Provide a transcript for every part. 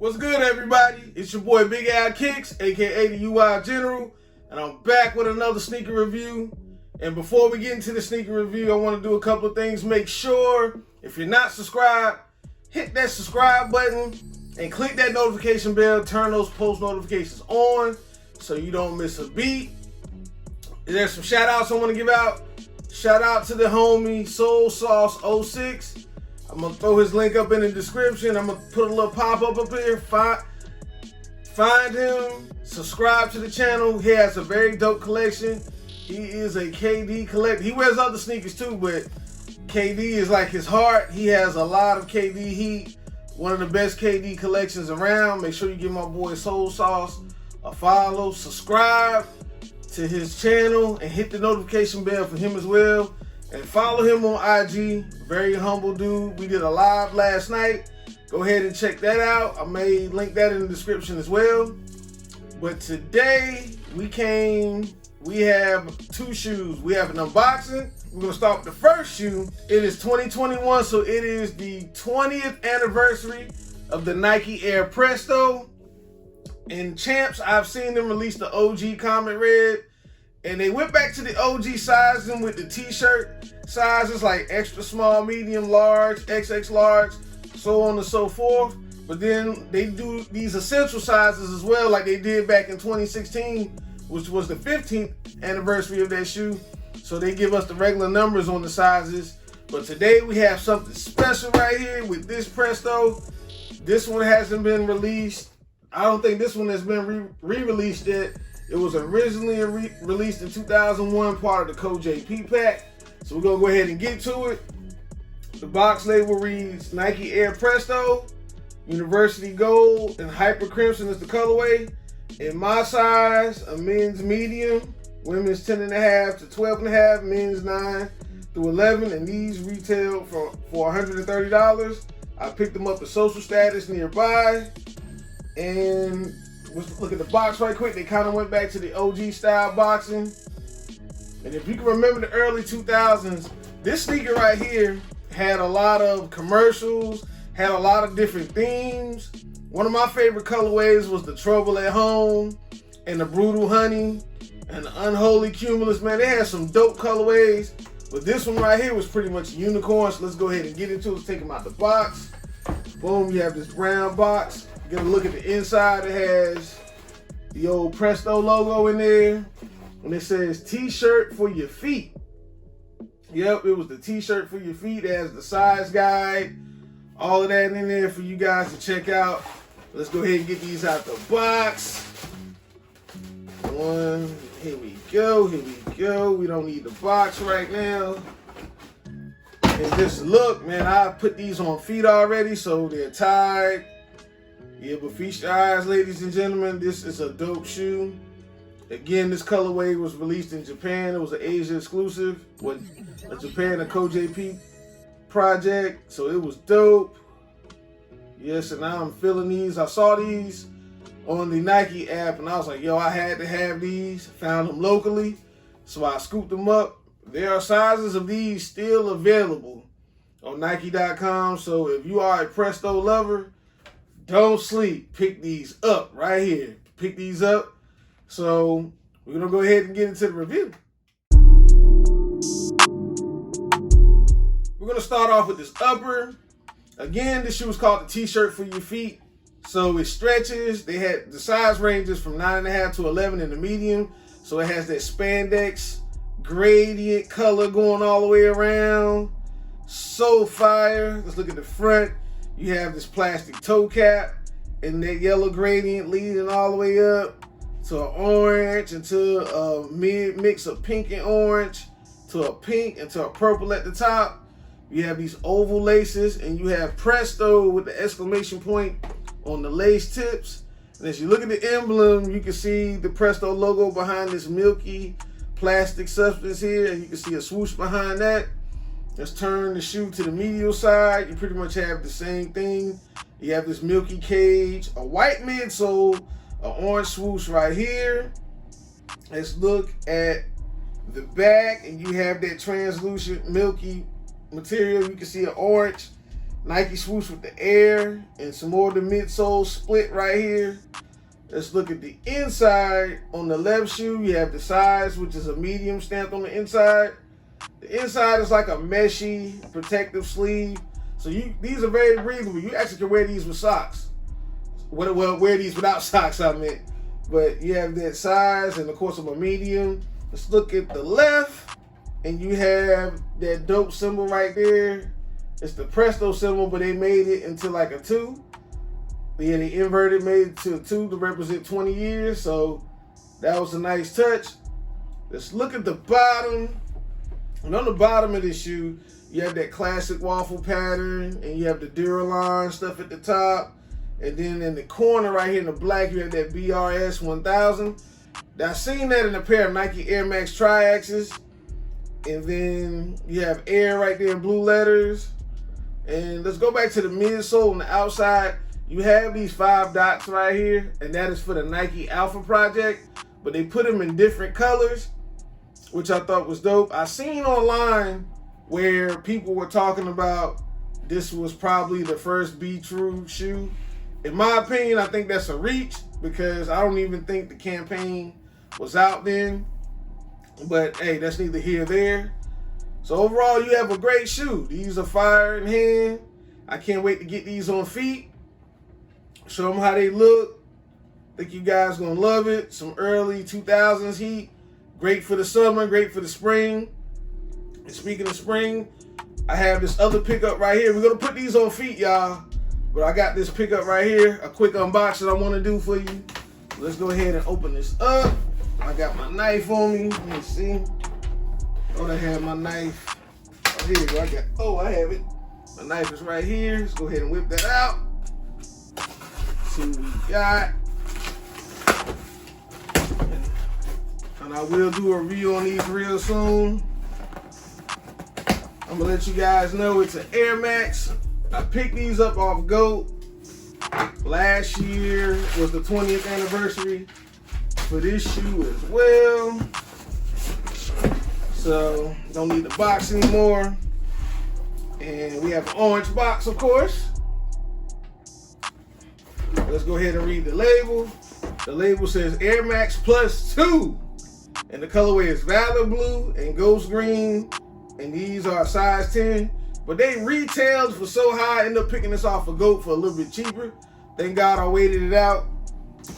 What's good, everybody? It's your boy Big Al Kicks, aka the UI General, and I'm back with another sneaker review. And before we get into the sneaker review, I want to do a couple of things. Make sure, if you're not subscribed, hit that subscribe button and click that notification bell. Turn those post notifications on so you don't miss a beat. There's some shout outs I want to give out. Shout out to the homie Soul Sauce 06. I'm gonna throw his link up in the description. I'm gonna put a little pop-up up here. Find him, subscribe to the channel. He has a very dope collection. He is a KD collector. He wears other sneakers too, but KD is like his heart. He has a lot of KD heat. One of the best KD collections around. Make sure you give my boy Soul Sauce a follow. Subscribe to his channel and hit the notification bell for him as well. And follow him on IG. Very humble dude. We did a live last night. Go ahead and check that out. I may link that in the description as well. But today we have two shoes. We have an unboxing. We're gonna start with the first shoe. It is 2021, so it is the 20th anniversary of the Nike Air Presto. In Champs, I've seen them release the OG Comet Red. And they went back to the OG sizing with the t-shirt sizes like extra small, medium, large, XX large, so on and so forth. But then they do these essential sizes as well, like they did back in 2016, which was the 15th anniversary of that shoe. So they give us the regular numbers on the sizes. But today we have something special right here with this Presto. This one hasn't been released. I don't think this one has been re-released yet. It was originally released in 2001, part of the Co.Jp pack. So we're gonna go ahead and get to it. The box label reads Nike Air Presto, University Gold, and Hyper Crimson is the colorway. In my size, a men's medium, women's 10.5 to 12.5, men's 9 through 11, and these retail for $130. I picked them up at Social Status nearby, and let's look at the box right quick. They kind of went back to the OG style boxing. And if you can remember the early 2000s, this sneaker right here had a lot of commercials, had a lot of different themes. One of my favorite colorways was the Trouble at Home and the Brutal Honey and the Unholy Cumulus. Man, they had some dope colorways, but this one right here was pretty much a unicorn. So let's go ahead and get into it. Let's take them out the box. Boom, you have this brown box. Get a look at the inside. It has the old Presto logo in there. And it says t-shirt for your feet. Yep, it was the t-shirt for your feet. It has the size guide. All of that in there for you guys to check out. Let's go ahead and get these out the box. One, here we go, here we go. We don't need the box right now. And just look, man, I put these on feet already, so they're tied. Yeah, but feast your eyes, ladies and gentlemen. This is a dope shoe. Again, this colorway was released in Japan. It was an Asia exclusive with a Japan and Co.Jp project. So it was dope. Yes, and now I'm feeling these. I saw these on the Nike app, and I was like, yo, I had to have these. Found them locally, so I scooped them up. There are sizes of these still available on Nike.com. So if you are a Presto lover, don't sleep. Pick these up right here. Pick these up. So we're going to go ahead and get into the review. We're going to start off with this upper. Again, this shoe is called the t-shirt for your feet. So it stretches. They had the size ranges from 9.5 to 11 in the medium. So it has that spandex gradient color going all the way around. So fire. Let's look at the front. You have this plastic toe cap and that yellow gradient leading all the way up to an orange and to a mix of pink and orange to a pink and to a purple at the top. You have these oval laces and you have Presto with the exclamation point on the lace tips. And as you look at the emblem, you can see the Presto logo behind this milky plastic substance here. And you can see a swoosh behind that. Let's turn the shoe to the medial side. You pretty much have the same thing. You have this milky cage, a white midsole, an orange swoosh right here. Let's look at the back, and you have that translucent milky material. You can see an orange Nike swoosh with the Air and some more of the midsole split right here. Let's look at the inside. On the left shoe, you have the size, which is a medium stamped on the inside. The inside is like a meshy protective sleeve. So these are very breathable. You actually can wear these with socks. Well, wear these without socks, I meant. But you have that size, and of course I'm a medium. Let's look at the left, and you have that dope symbol right there. It's the Presto symbol, but they made it into like a 2. Yeah, they inverted, made it to a 2 to represent 20 years. So that was a nice touch. Let's look at the bottom. And on the bottom of this shoe, you have that classic waffle pattern, and you have the Duraline stuff at the top. And then in the corner right here in the black, you have that BRS 1000. Now, I seen that in a pair of Nike Air Max Triaxes. And then you have Air right there in blue letters. And let's go back to the midsole on the outside. You have these 5 dots right here, and that is for the Nike Alpha Project. But they put them in different colors, which I thought was dope. I seen online where people were talking about this was probably the first Be True shoe. In my opinion, I think that's a reach because I don't even think the campaign was out then. But hey, that's neither here nor there. So overall, you have a great shoe. These are fire in hand. I can't wait to get these on feet. Show them how they look. Think you guys gonna love it. Some early 2000s heat. Great for the summer, great for the spring. And speaking of spring, I have this other pickup right here. We're gonna put these on feet, y'all. But I got this pickup right here, a quick unboxing I wanna do for you. Let's go ahead and open this up. I got my knife on me. Let me see. Oh, I have my knife. Oh, here you go. I have it. My knife is right here. Let's go ahead and whip that out. See what we got. And I will do a review on these real soon. I'm gonna let you guys know it's an Air Max. I picked these up off GOAT. Last year was the 20th anniversary for this shoe as well. So don't need the box anymore. And we have an orange box, of course. Let's go ahead and read the label. The label says Air Max Plus 2. And the colorway is Valor Blue and Ghost Green. And these are size 10. But they retailed for so high, I ended up picking this off of GOAT for a little bit cheaper. Thank God I waited it out.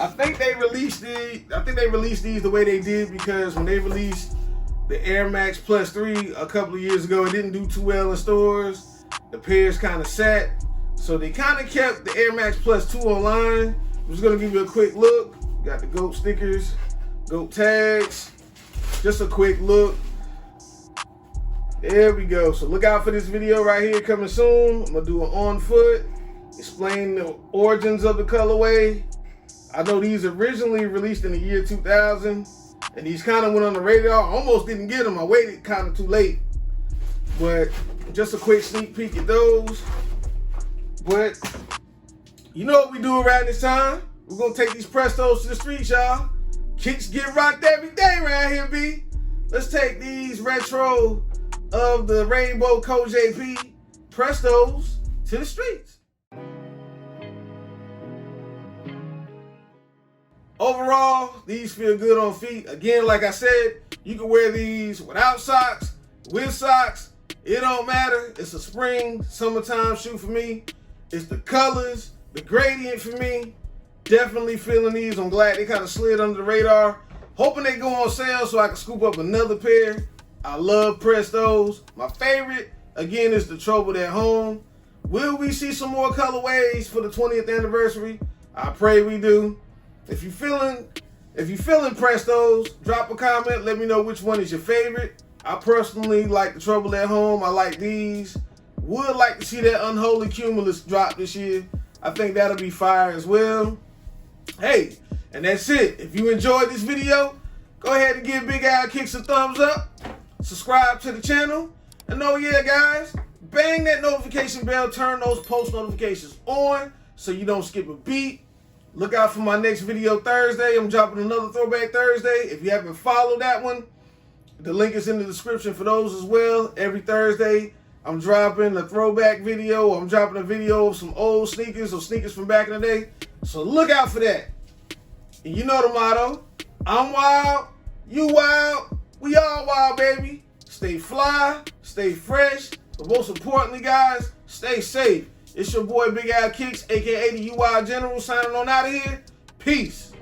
I think they released these the way they did because when they released the Air Max Plus 3 a couple of years ago, it didn't do too well in stores. The pairs kind of sat. So they kind of kept the Air Max Plus 2 online. I'm just going to give you a quick look. Got the GOAT stickers, GOAT tags. Just a quick look. There we go. So look out for this video right here coming soon. I'm going to do an on foot, explain the origins of the colorway. I know these originally released in the year 2000, and these kind of went on the radar. I almost didn't get them. I waited kind of too late. But just a quick sneak peek at those. But you know what we do around this time? We're going to take these Prestos to the streets, y'all. Kicks get rocked every day around here, B. Let's take these retro of the Rainbow Co.Jp Prestos to the streets. Overall, these feel good on feet. Again, like I said, you can wear these without socks, with socks. It don't matter. It's a spring, summertime shoe for me. It's the colors, the gradient for me. Definitely feeling these. I'm glad they kind of slid under the radar. Hoping they go on sale so I can scoop up another pair. I love Prestos. My favorite, again, is the Troubled at Home. Will we see some more colorways for the 20th anniversary? I pray we do. If you're feeling Prestos, drop a comment. Let me know which one is your favorite. I personally like the Troubled at Home. I like these. Would like to see that Unholy Cumulus drop this year. I think that'll be fire as well. Hey, and that's it. If you enjoyed this video, go ahead and give Big Al Kicks a thumbs up. Subscribe to the channel. And oh yeah, guys, bang that notification bell. Turn those post notifications on so you don't skip a beat. Look out for my next video Thursday. I'm dropping another Throwback Thursday. If you haven't followed that one, the link is in the description for those as well. Every Thursday, I'm dropping a throwback video. I'm dropping a video of some old sneakers or sneakers from back in the day. So look out for that. And you know the motto. I'm wild, you wild, we all wild, baby. Stay fly, stay fresh, but most importantly, guys, stay safe. It's your boy Big Al Kicks, aka the UI General, signing on out of here. Peace.